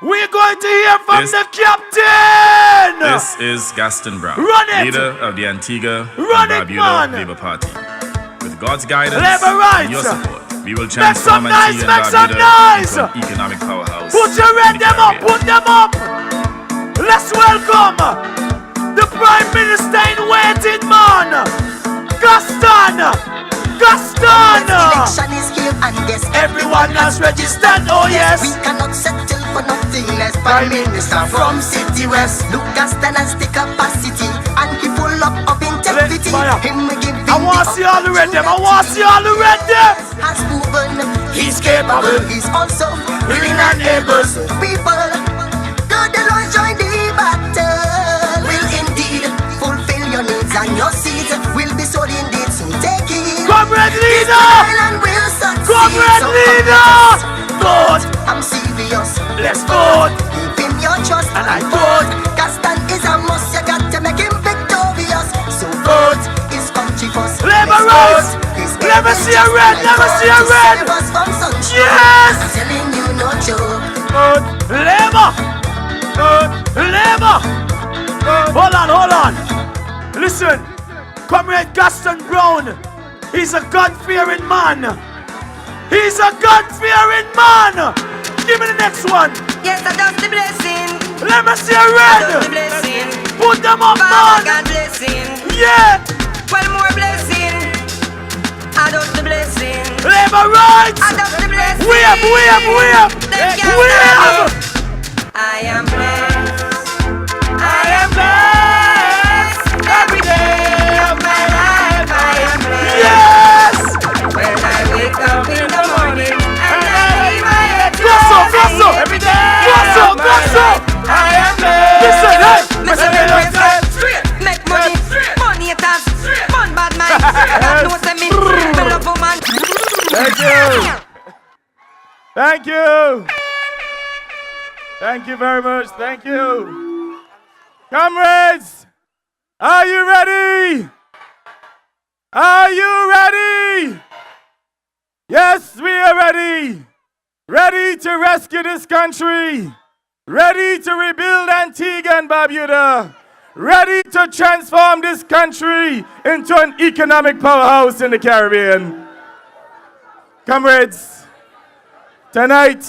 We're going to hear from the captain. This is Gaston Browne, leader of the Antigua and Barbuda Labour Party. With God's guidance and your support, we will transform Antigua and Barbuda into an economic powerhouse. Put your red them up, put them up. Let's welcome the Prime Minister in waiting, man. Gaston. Election is here and yes, everyone has registered, oh yes. We cannot settle for nothing less. Prime Minister from City West, look Gaston and stick capacity, and he full up of integrity. Him we give I want to see all the red them, I want to see all the red them. Has proven he's capable, he's also willing and able. People, God the Lord join the battle. Will indeed fulfill your needs, and your seeds will be sold indeed. So take it. Comrade leader! Comrade leader! Vote! I'm serious. Let's vote! Give him your trust and I vote. Gaston is a must. You got to make him victorious. So vote is country first. Labour rights! Never see a red! Never see a red! Yes! I'm telling you no joke. Vote! Labour! Vote! Labour! Hold on. Listen. Comrade Gaston Browne. He's a God-fearing man. He's a God-fearing man. Give me the next one. Yes, I done the blessing. Let me see a red. The blessing. Put them up, man. God blessing. Yeah. Well, more blessing. I done the blessing. Labour rights. I done the blessing. We have. I am blessed. I am blessed. Every day of my life, I am blessed. Yes. When I wake up in the morning and I lay my head Go so. every day. Go so. I am blessed. Listen, hey. Straight. Make money. Money it has. Fun bad man. That knows I mean. Me love woman. Thank you very much. Thank you. Comrades, are you ready? Are you ready? Yes, we are ready. Ready to rescue this country. Ready to rebuild Antigua and Barbuda. Ready to transform this country into an economic powerhouse in the Caribbean. Comrades, tonight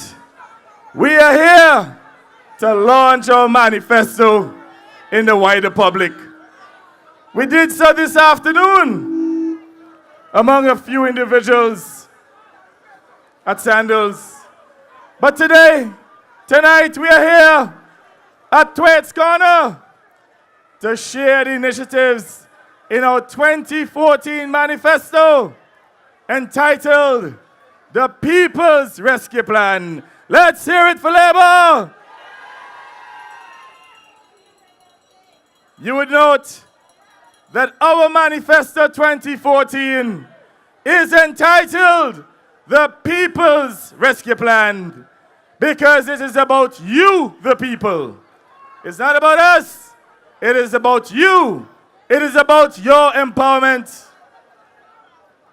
we are here to launch our manifesto in the wider public. We did so this afternoon among a few individuals at Sandals. But tonight we are here at Thwaites Corner to share the initiatives in our 2014 manifesto entitled The People's Rescue Plan. Let's hear it for Labour. You would note that our manifesto 2014 is entitled The People's Rescue Plan because it is about you, the people. It's not about us. It is about you. It is about your empowerment.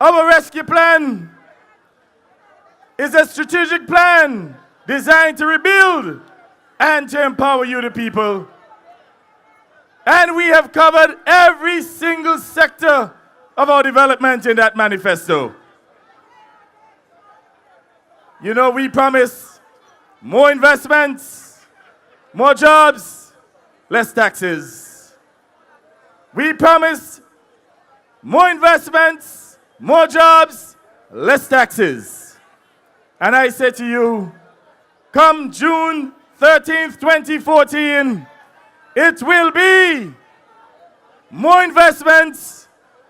Our rescue plan is a strategic plan designed to rebuild and to empower you, the people. And we have covered every single sector of our development in that manifesto. You know, we promise more investments, more jobs, less taxes. We promise more investments, more jobs, less taxes. And I say to you, come June 13th, 2014, it will be more investments,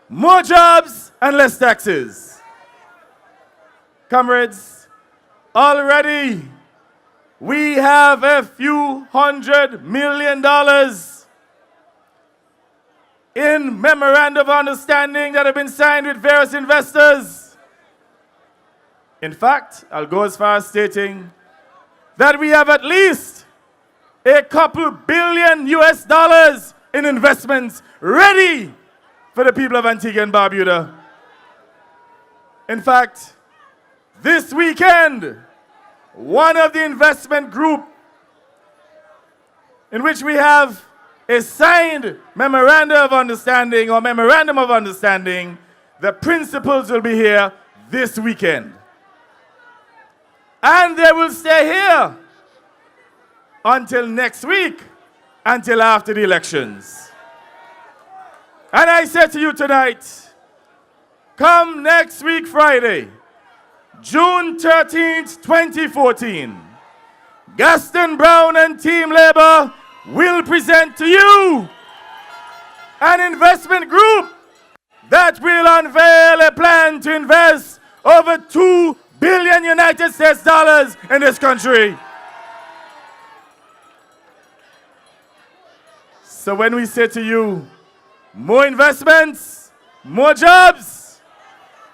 more jobs, and less taxes. Comrades, already we have a few $100 million in memorandum of understanding that have been signed with various investors. In fact, I'll go as far as stating that we have at least a couple billion US dollars in investments ready for the people of Antigua and Barbuda. In fact, this weekend, one of the investment group in which we have a signed memorandum of understanding, the principals will be here this weekend. And they will stay here until next week, until after the elections. And I say to you tonight, come next week Friday, June 13th, 2014, Gaston Browne and Team Labour will present to you an investment group that will unveil a plan to invest over $2 billion United States dollars in this country. So when we say to you, more investments, more jobs,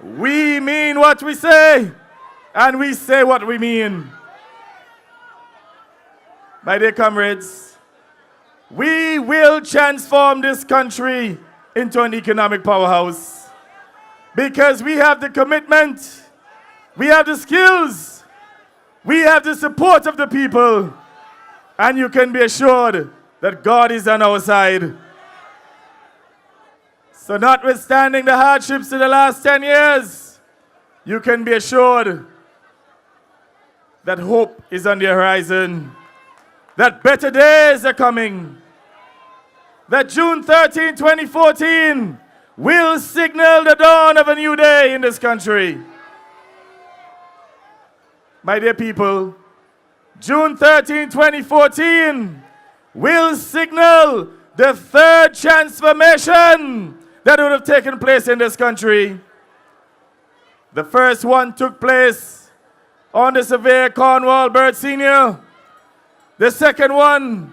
we mean what we say, and we say what we mean. My dear comrades, we will transform this country into an economic powerhouse because we have the commitment, we have the skills, we have the support of the people, and you can be assured that God is on our side. So notwithstanding the hardships of the last 10 years, you can be assured that hope is on the horizon, that better days are coming, that June 13, 2014 will signal the dawn of a new day in this country. My dear people, June 13, 2014 will signal the third transformation that would have taken place in this country. The first one took place on the Surveyor Cornwall Bird Sr. The second one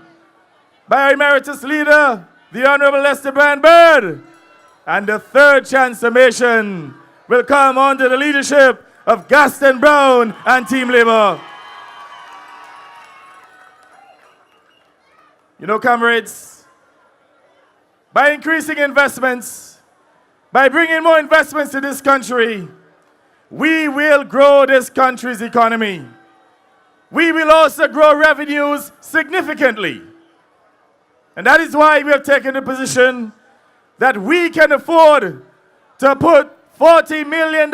by our emeritus leader, the Honorable Lester Brand Bird. And the third transformation will come under the leadership of Gaston Browne and Team Labour. You know, comrades, by increasing investments, by bringing more investments to this country, we will grow this country's economy. We will also grow revenues significantly. And that is why we have taken the position that we can afford to put $40 million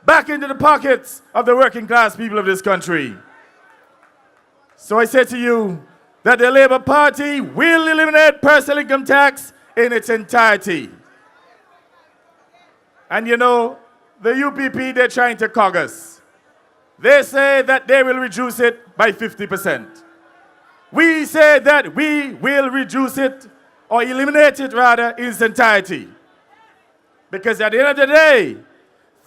back into the pockets of the working class people of this country. So I say to you that the Labour Party will eliminate personal income tax in its entirety. And you know, the UPP, they're trying to cog us. They say that they will reduce it by 50%. We say that we will reduce it, or eliminate it rather, in its entirety. Because at the end of the day,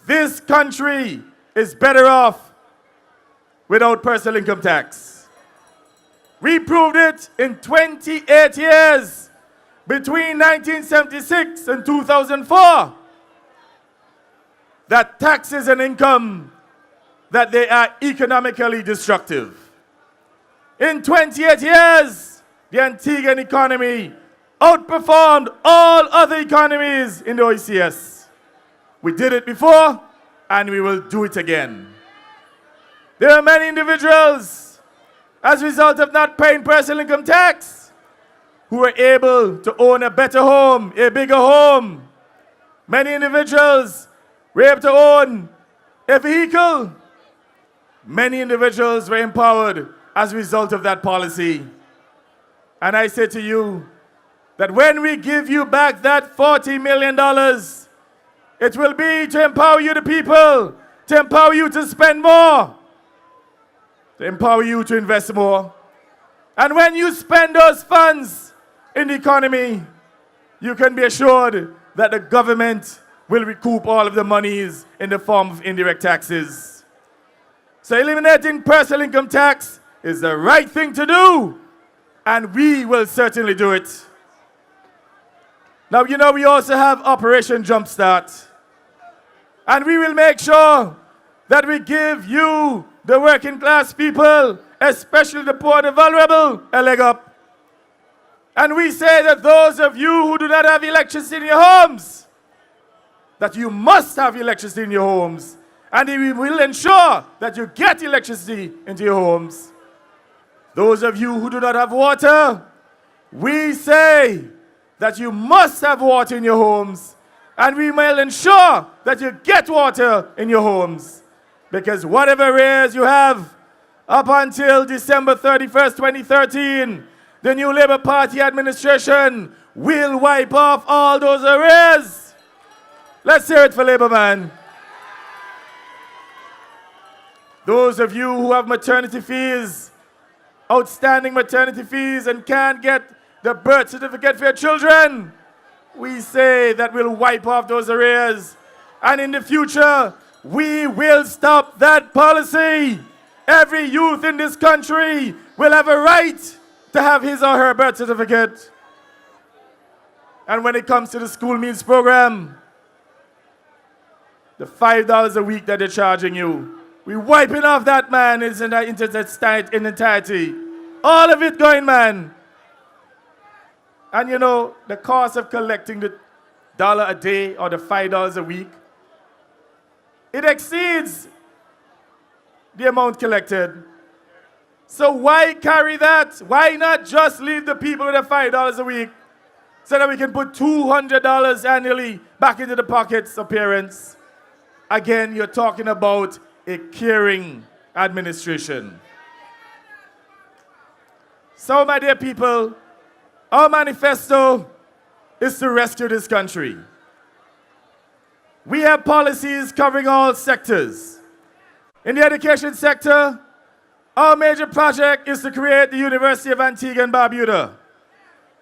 this country is better off without personal income tax. We proved it in 28 years between 1976 and 2004 that taxes and income, that they are economically destructive. In 28 years, the Antiguan economy outperformed all other economies in the OECS. We did it before, and we will do it again. There are many individuals, as a result of not paying personal income tax, who were able to own a better home, a bigger home. Many individuals were able to own a vehicle. Many individuals were empowered as a result of that policy. And I say to you that when we give you back that $40 million, it will be to empower you, the people, to empower you to spend more, to empower you to invest more. And when you spend those funds in the economy, you can be assured that the government will recoup all of the monies in the form of indirect taxes. So eliminating personal income tax is the right thing to do, and we will certainly do it. Now, you know, we also have Operation Jumpstart, and we will make sure that we give you, the working class people, especially the poor and the vulnerable, a leg up. And we say that those of you who do not have electricity in your homes, that you must have electricity in your homes, and we will ensure that you get electricity into your homes. Those of you who do not have water, we say that you must have water in your homes, and we will ensure that you get water in your homes. Because whatever arrears you have up until December 31st, 2013, the new Labour Party administration will wipe off all those arrears. Let's hear it for Labour, man. Those of you who have maternity fees, outstanding maternity fees, and can't get the birth certificate for your children, we say that we'll wipe off those arrears. And in the future, we will stop that policy. Every youth in this country will have a right to have his or her birth certificate. And when it comes to the school meals program, the $5 a week that they're charging you, we're wiping off that, man, in entirety. All of it going, man. And you know, the cost of collecting the $1 a day or the $5 a week, it exceeds the amount collected. So why carry that? Why not just leave the people with the $5 a week so that we can put $200 annually back into the pockets of parents? Again, you're talking about a caring administration. So, my dear people, our manifesto is to rescue this country. We have policies covering all sectors. In the education sector, our major project is to create the University of Antigua and Barbuda,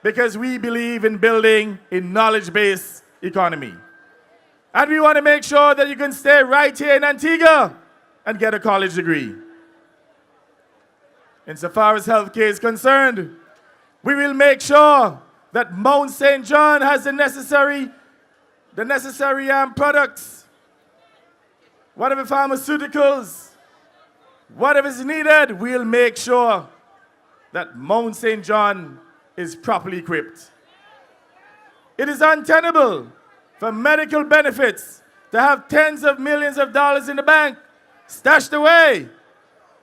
because we believe in building a knowledge-based economy. And we want to make sure that you can stay right here in Antigua and get a college degree. Insofar as healthcare is concerned, we will make sure that Mount St. John has the necessary products, whatever pharmaceuticals, whatever is needed, we'll make sure that Mount St. John is properly equipped. It is untenable for medical benefits to have tens of millions of dollars in the bank stashed away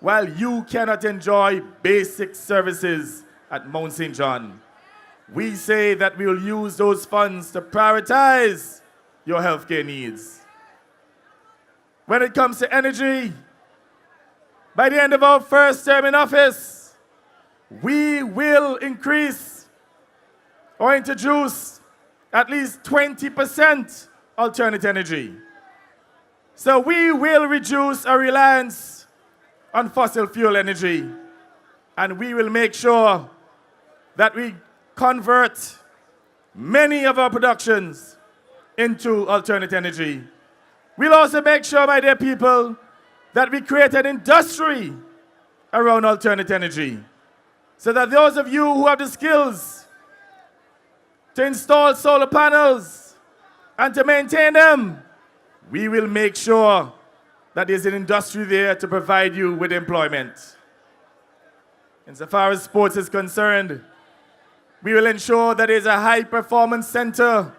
while you cannot enjoy basic services at Mount St. John. We say that we will use those funds to prioritize your healthcare needs. When it comes to energy, by the end of our first term in office, we will increase or introduce at least 20% alternate energy. So we will reduce our reliance on fossil fuel energy, and we will make sure that we convert many of our productions into alternate energy. We'll also make sure, my dear people, that we create an industry around alternate energy, so that those of you who have the skills to install solar panels and to maintain them, we will make sure that there's an industry there to provide you with employment. Insofar as sports is concerned, we will ensure that there's a high-performance center.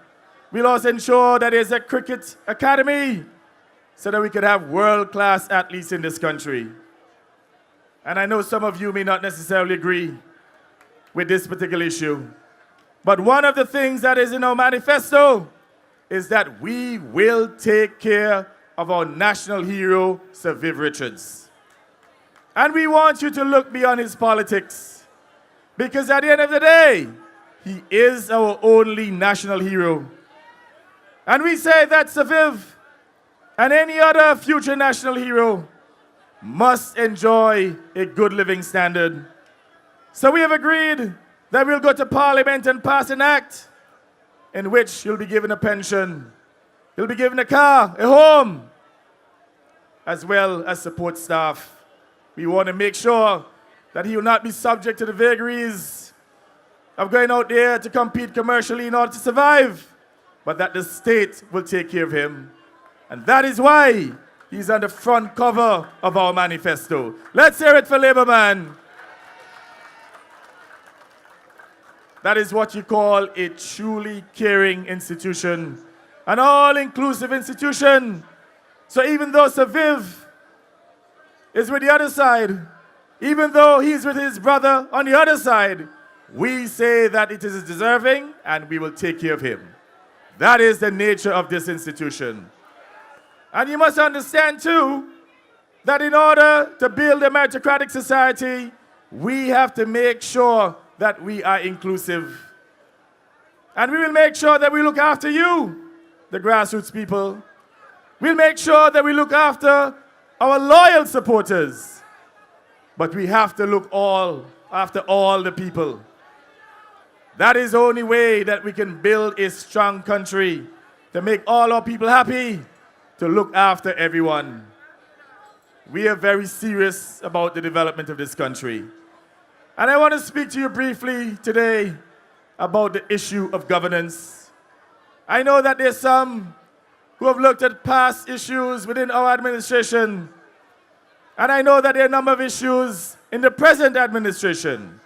We'll also ensure that there's a cricket academy so that we could have world-class athletes in this country. And I know some of you may not necessarily agree with this particular issue, but one of the things that is in our manifesto is that we will take care of our national hero, Sir Viv Richards. And we want you to look beyond his politics, because at the end of the day, he is our only national hero. And we say that Sir Viv and any other future national hero must enjoy a good living standard. So we have agreed that we'll go to Parliament and pass an act in which you'll be given a pension, you'll be given a car, a home, as well as support staff. We want to make sure that he will not be subject to the vagaries of going out there to compete commercially in order to survive, but that the state will take care of him. And that is why he's on the front cover of our manifesto. Let's hear it for Labour, man. That is what you call a truly caring institution, an all-inclusive institution. So even though Sir Viv is with the other side, even though he's with his brother on the other side, we say that it is deserving and we will take care of him. That is the nature of this institution. And you must understand too, that in order to build a meritocratic society, we have to make sure that we are inclusive. And we will make sure that we look after you, the grassroots people. We'll make sure that we look after our loyal supporters. But we have to look after all the people. That is the only way that we can build a strong country, to make all our people happy, to look after everyone. We are very serious about the development of this country. And I want to speak to you briefly today about the issue of governance. I know that there's some who have looked at past issues within our administration, and I know that there are a number of issues in the present administration.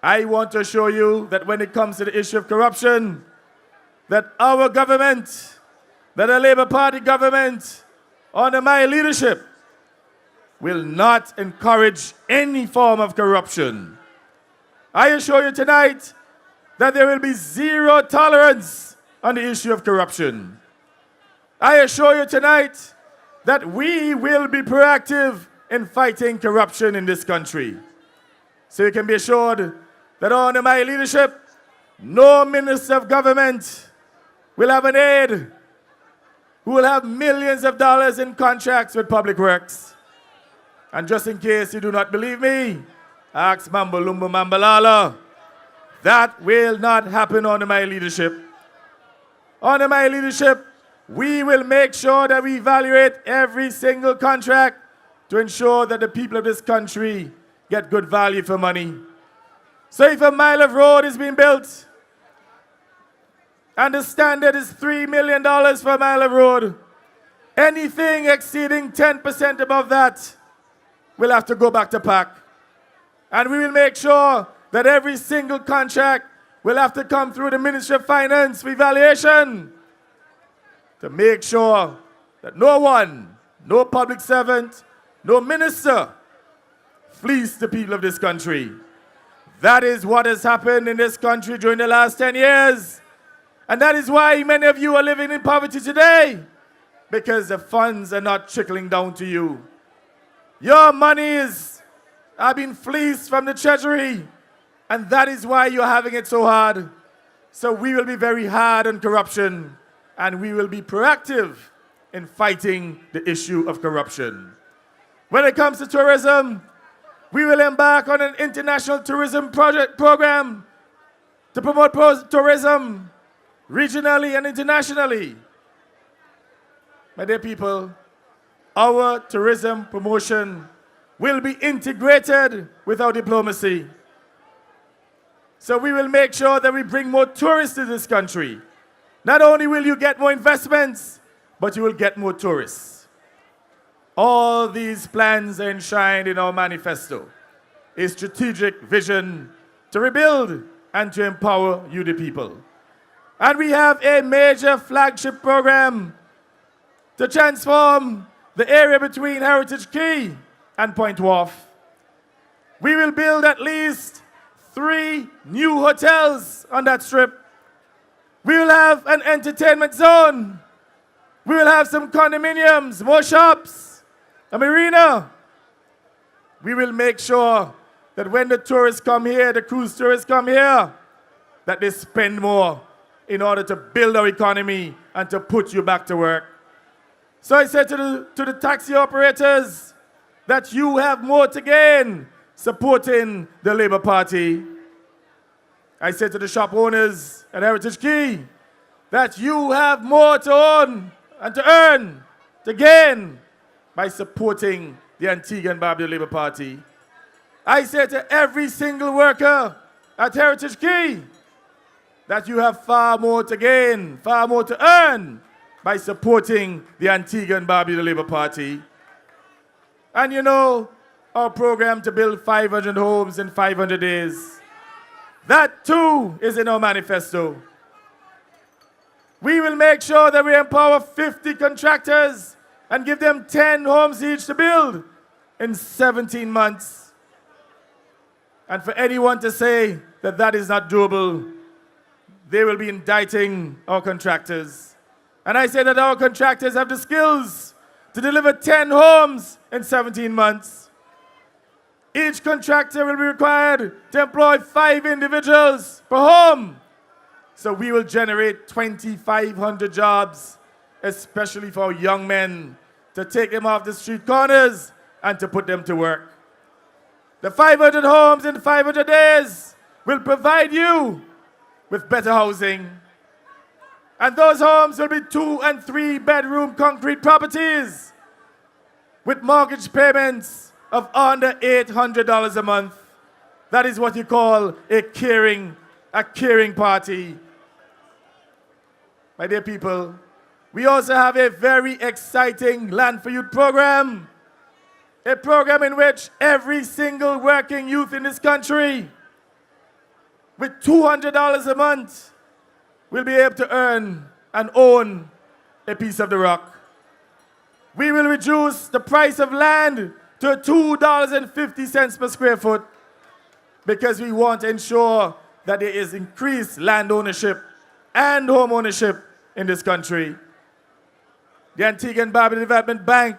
I want to show you that when it comes to the issue of corruption, that our government, that the Labour Party government, under my leadership, will not encourage any form of corruption. I assure you tonight that there will be zero tolerance on the issue of corruption. I assure you tonight that we will be proactive in fighting corruption in this country. So you can be assured that under my leadership, no minister of government will have an aide who will have millions of dollars in contracts with public works. And just in case you do not believe me, ask Mambalumbu Mambalala. That will not happen under my leadership. Under my leadership, we will make sure that we evaluate every single contract to ensure that the people of this country get good value for money. So if a mile of road is being built, and the standard is $3 million for a mile of road, anything exceeding 10% above that will have to go back to PAC. And we will make sure that every single contract will have to come through the Ministry of Finance for evaluation to make sure that no one, no public servant, no minister flees the people of this country. That is what has happened in this country during the last 10 years. And that is why many of you are living in poverty today, because the funds are not trickling down to you. Your monies are being fleeced from the treasury, and that is why you're having it so hard. So we will be very hard on corruption, and we will be proactive in fighting the issue of corruption. When it comes to tourism, we will embark on an international tourism program to promote tourism regionally and internationally. My dear people, our tourism promotion will be integrated with our diplomacy. So we will make sure that we bring more tourists to this country. Not only will you get more investments, but you will get more tourists. All these plans are enshrined in our manifesto, a strategic vision to rebuild and to empower you, the people. And we have a major flagship program to transform the area between Heritage Quay and Point Wharf. We will build at least 3 new hotels on that strip. We will have an entertainment zone. We will have some condominiums, more shops, a marina. We will make sure that when the tourists come here, the cruise tourists come here, that they spend more in order to build our economy and to put you back to work. So I said to the taxi operators that you have more to gain supporting the Labour Party. I said to the shop owners at Heritage Quay that you have more to own and to earn, to gain by supporting the Antigua and Barbuda Labour Party. I said to every single worker at Heritage Quay that you have far more to gain, far more to earn by supporting the Antigua and Barbuda Labour Party. And you know, our program to build 500 homes in 500 days, that too is in our manifesto. We will make sure that we empower 50 contractors and give them 10 homes each to build. in 17 months. And for anyone to say that that is not doable, they will be indicting our contractors. And I say that our contractors have the skills to deliver 10 homes in 17 months. Each contractor will be required to employ 5 individuals per home. So we will generate 2,500 jobs, especially for our young men, to take them off the street corners and to put them to work. The 500 homes in 500 days will provide you with better housing. And those homes will be 2 and 3 bedroom concrete properties with mortgage payments of under $800 a month. That is what you call a caring party. My dear people, we also have a very exciting Land for Youth program. A program in which every single working youth in this country with $200 a month will be able to earn and own a piece of the rock. We will reduce the price of land to $2.50 per square foot because we want to ensure that there is increased land ownership and home ownership in this country. The Antigua and Barbuda Development Bank,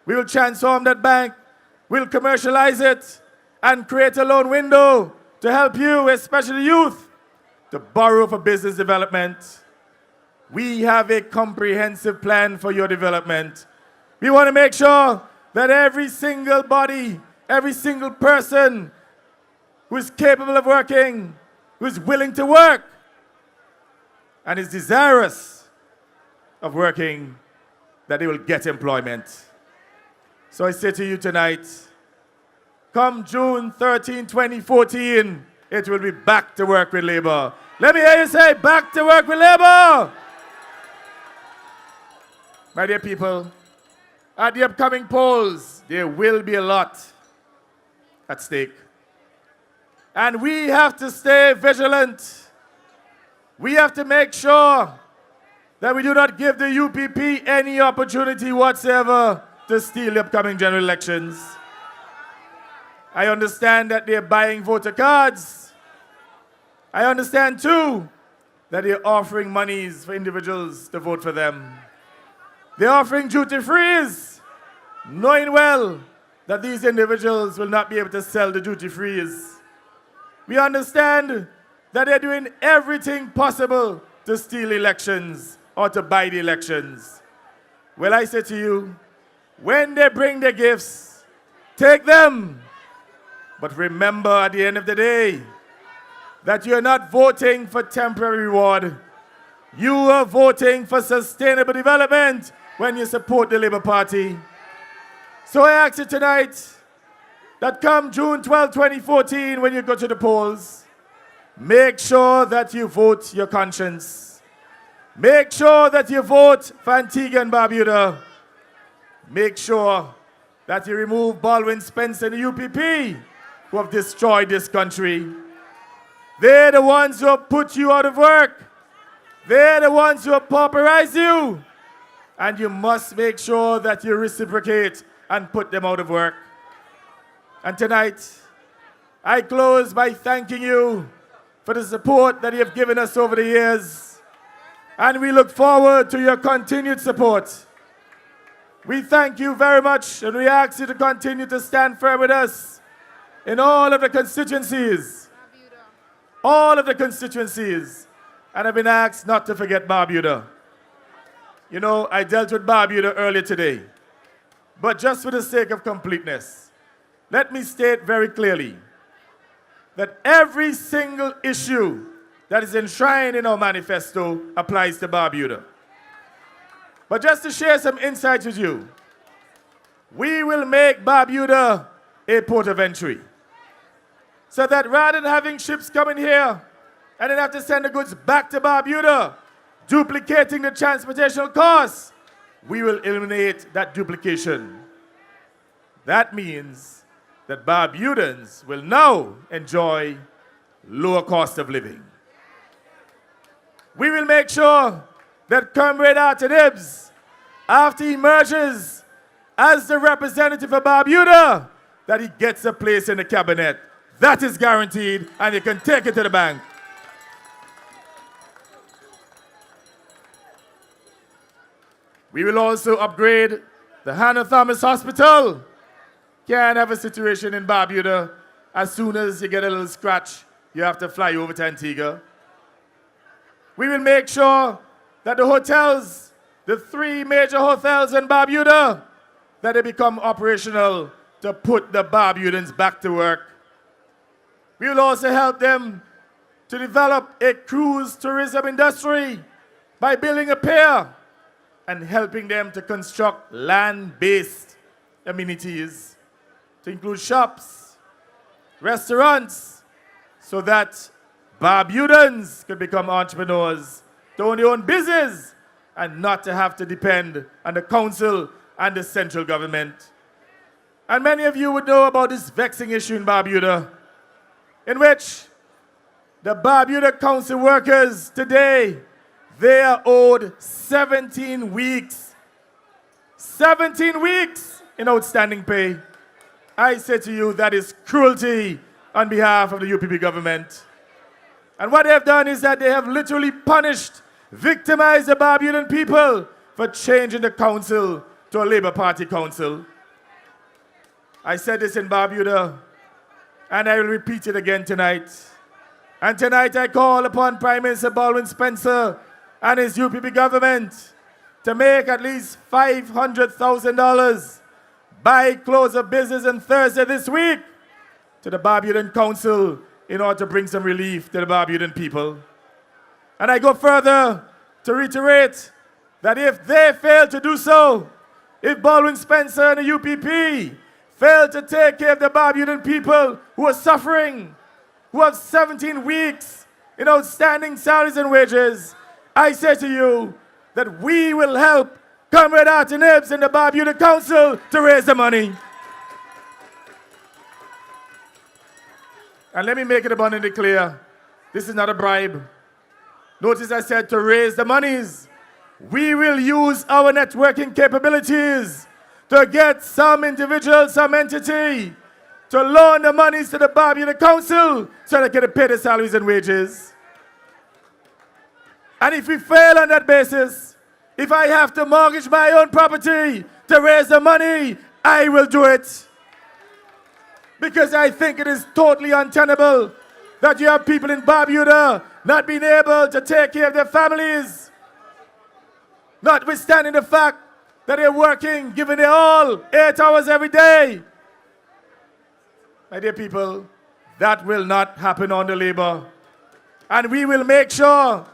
we will transform that bank, we'll commercialize it, and create a loan window to help you, especially youth, to borrow for business development. We have a comprehensive plan for your development. We want to make sure that every single body, every single person who is capable of working, who is willing to work, and is desirous of working, that they will get employment. So I say to you tonight, come June 13, 2014, it will be back to work with labor. Let me hear you say, back to work with labor. My dear people, at the upcoming polls, there will be a lot at stake. And we have to stay vigilant. We have to make sure that we do not give the UPP any opportunity whatsoever to steal the upcoming general elections. I understand that they're buying voter cards. I understand too that they're offering monies for individuals to vote for them. They're offering duty-frees, knowing well that these individuals will not be able to sell the duty-frees. We understand that they're doing everything possible to steal elections or to buy the elections. Well, I say to you, when they bring their gifts, take them. But remember at the end of the day that you're not voting for temporary reward. You are voting for sustainable development when you support the Labour Party. So I ask you tonight that come June 12, 2014, when you go to the polls, make sure that you vote your conscience. Make sure that you vote for Antigua and Barbuda. Make sure that you remove Baldwin Spence and the UPP, who have destroyed this country. They're the ones who have put you out of work. They're the ones who have pauperized you. And you must make sure that you reciprocate and put them out of work. And tonight, I close by thanking you for the support that you have given us over the years. And we look forward to your continued support. We thank you very much, and we ask you to continue to stand firm with us in all of the constituencies. All of the constituencies. And I've been asked not to forget Barbuda. You know, I dealt with Barbuda earlier today. But just for the sake of completeness, let me state very clearly that every single issue that is enshrined in our manifesto applies to Barbuda. But just to share some insights with you, we will make Barbuda a port of entry. So that rather than having ships coming here and then have to send the goods back to Barbuda, duplicating the transportation costs, we will eliminate that duplication. That means that Barbudans will now enjoy lower cost of living. We will make sure that Comrade Arthur Hibbs, after he merges as the representative of Barbuda, that he gets a place in the cabinet. That is guaranteed, and you can take it to the bank. We will also upgrade the Hannah Thomas Hospital. Can't have a situation in Barbuda. As soon as you get a little scratch, you have to fly over to Antigua. We will make sure that the hotels, the 3 major hotels in Barbuda, that they become operational to put the Barbudans back to work. We will also help them to develop a cruise tourism industry by building a pier and helping them to construct land-based amenities to include shops, restaurants, so that Barbudans could become entrepreneurs, to own their own business, and not to have to depend on the council and the central government. And many of you would know about this vexing issue in Barbuda, in which the Barbuda council workers today, they are owed 17 weeks. 17 weeks in outstanding pay. I say to you, that is cruelty on behalf of the UPP government. And what they have done is that they have literally punished, victimized the Barbudan people for changing the council to a Labour Party council. I said this in Barbuda, and I will repeat it again tonight. And tonight I call upon Prime Minister Baldwin Spencer and his UPP government to make at least $500,000 by close of business on Thursday this week to the Barbudan Council in order to bring some relief to the Barbudan people. And I go further to reiterate that if they fail to do so, if Baldwin Spencer and the UPP fail to take care of the Barbudan people who are suffering, who have 17 weeks in outstanding salaries and wages, I say to you that we will help Comrade Artie Nibbs and the Barbuda Council to raise the money. And let me make it abundantly clear, this is not a bribe. Notice I said to raise the monies. We will use our networking capabilities to get some individual, some entity to loan the monies to the Barbuda Council so they can pay the salaries and wages. And if we fail on that basis, if I have to mortgage my own property to raise the money, I will do it. Because I think it is totally untenable that you have people in Barbuda not being able to take care of their families, notwithstanding the fact that they're working, giving their all, 8 hours every day. My dear people, that will not happen under Labour. And we will make sure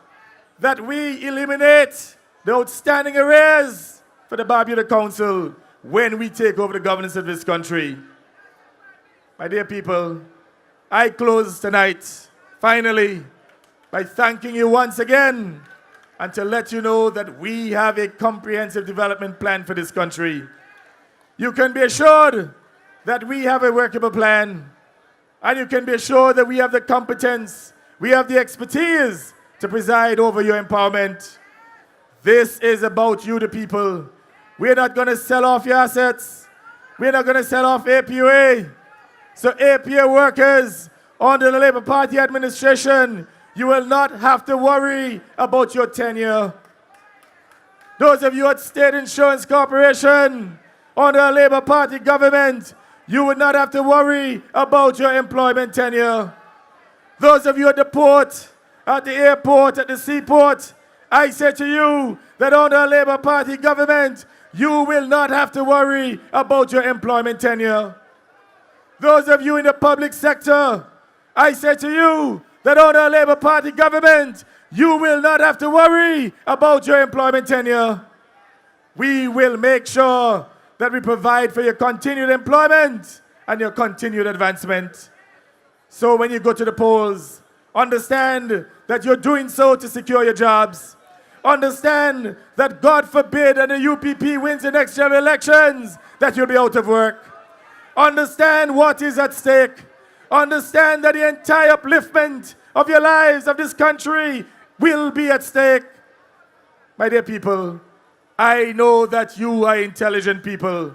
that we eliminate the outstanding arrears for the Barbuda Council when we take over the governance of this country. My dear people, I close tonight, finally, by thanking you once again and to let you know that we have a comprehensive development plan for this country. You can be assured that we have a workable plan, and you can be assured that we have the competence, we have the expertise to preside over your empowerment. This is about you, the people. We're not going to sell off your assets. We're not going to sell off APOA. So APA workers under the Labour Party administration, you will not have to worry about your tenure. Those of you at State Insurance Corporation under a Labour Party government, you would not have to worry about your employment tenure. Those of you at the port, at the airport, at the seaport, I say to you that under a Labour Party government, you will not have to worry about your employment tenure. Those of you in the public sector, I say to you that under a Labour Party government, you will not have to worry about your employment tenure. We will make sure that we provide for your continued employment and your continued advancement. So when you go to the polls, understand that you're doing so to secure your jobs. Understand that God forbid that the UPP wins the next general elections, that you'll be out of work. Understand what is at stake. Understand that the entire upliftment of your lives, of this country, will be at stake. My dear people, I know that you are intelligent people.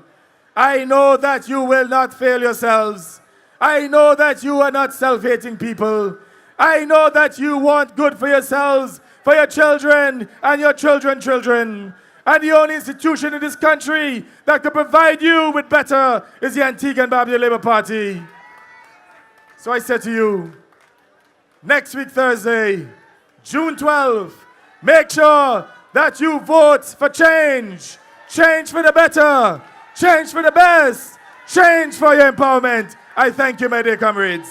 I know that you will not fail yourselves. I know that you are not self-hating people. I know that you want good for yourselves, for your children, and your children's children. And the only institution in this country that can provide you with better is the Antigua and Barbuda Labour Party. So I said to you, next week Thursday, June 12th, make sure that you vote for change. Change for the better. Change for the best. Change for your empowerment. I thank you, my dear comrades.